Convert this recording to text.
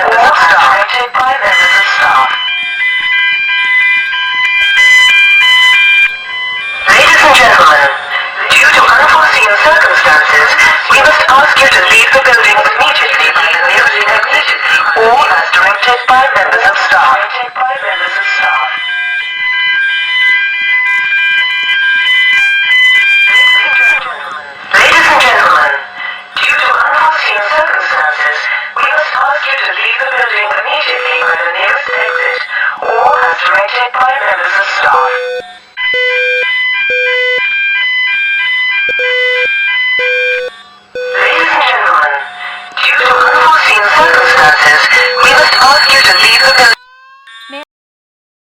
members of staff. Directed by members of staff. Ladies and gentlemen, due to unforeseen circumstances, we must ask you to leave the building immediately by the nearest exit or as directed by members of staff. Ladies and gentlemen, due to unforeseen circumstances, we must ask you to leave